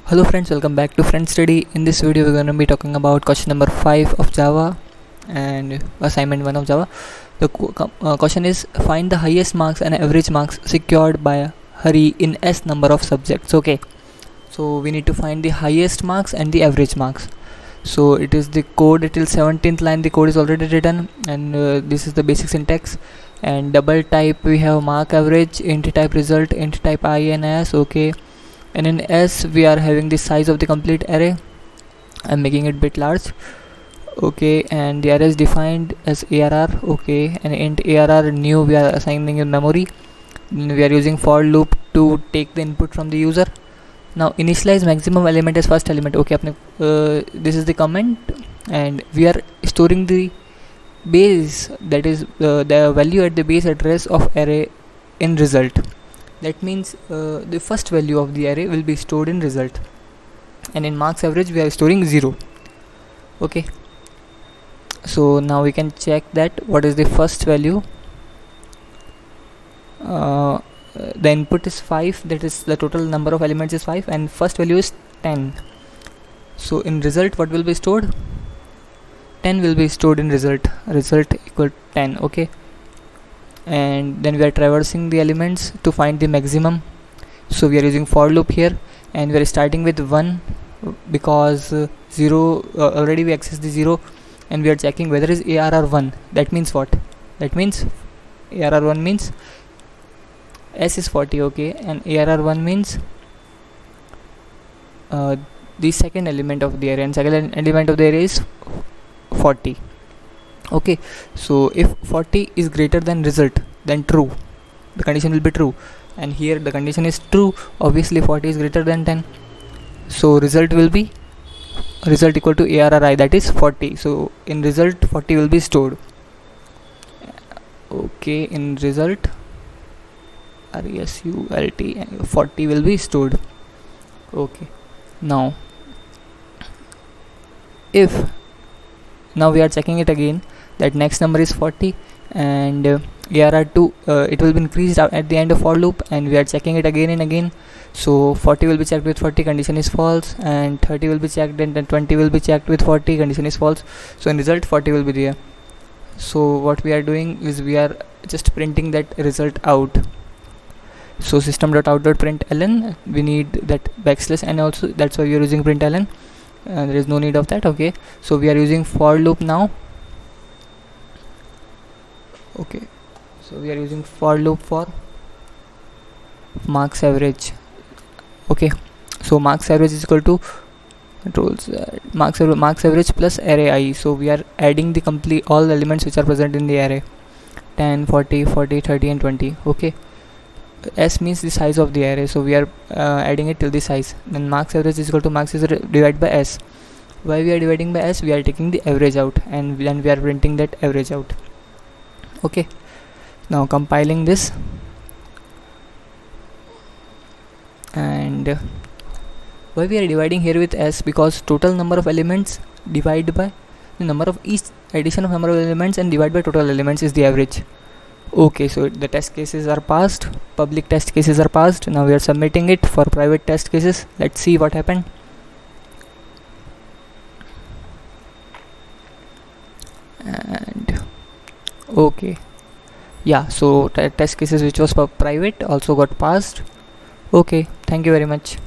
Hello friends, welcome back to Friend Study. In this video we're going to be talking about question number 5 of Java and assignment 1 of Java. The question is, find the highest marks and average marks secured by Hari in S number of subjects. Okay, so we need to find the highest marks and the average marks. So it is the code till 17th line. The code is already written, and this is the basic syntax. And double type we have mark average, int type result, int type I and S. Okay, and in S we are having the size of the complete array. I'm making it bit large. Okay, and the array is defined as ARR. Okay, and int ARR new we are assigning in memory. We are using for loop to take the input from the user. Now initialize maximum element as first element. Okay, this is the comment, and we are storing the base, that is the value at the base address of array in result. That means the first value of the array will be stored in result, and in marks average we are storing 0. Okay, so now we can check that what is the first value. The input is 5, that is the total number of elements is 5, and first value is 10. So in result what will be stored? 10 will be stored in result equal 10. Okay, and then we are traversing the elements to find the maximum. So we are using for loop here, and we are starting with 1 because 0 already we access the 0, and we are checking whether is ARR 1. That means what? That means ARR 1 means S is 40. Okay, and ARR 1 means the second element of the array, and second element of the array is 40. Okay, so if 40 is greater than result, then true, the condition will be true, and here the condition is true. Obviously 40 is greater than 10, so result will be result equal to ARRI, that is 40. So in result 40 will be stored. Okay, in result RESULT 40 will be stored. Okay, now if now we are checking it again, that next number is 40, and ARR2 it will be increased at the end of for loop, and we are checking it again and again. So 40 will be checked with 40, condition is false, and 30 will be checked, and then 20 will be checked with 40, condition is false. So in result 40 will be there. So what we are doing is we are just printing that result out. So system.out.println, we need that backslash, and also that's why we are using println. There is no need of that. Okay, so we are using for loop now. Okay, so we are using for loop for marks average. Okay, so marks average is equal to controls marks average plus array I. So we are adding the complete all the elements which are present in the array: 10, 40, 40, 30 and 20. Okay, S means the size of the array, so we are adding it till the size. Then marks average is equal to marks divided by S. Why we are dividing by S? We are taking the average out, and then we are printing that average out. Okay, now compiling this, and why we are dividing here with S? Because total number of elements divided by the number of each addition of number of elements and divide by total elements is the average. Okay, so the test cases are passed, public test cases are passed. Now we are submitting it for private test cases. Let's see what happened. And okay, yeah, so test cases which was for private also got passed. Okay, thank you very much.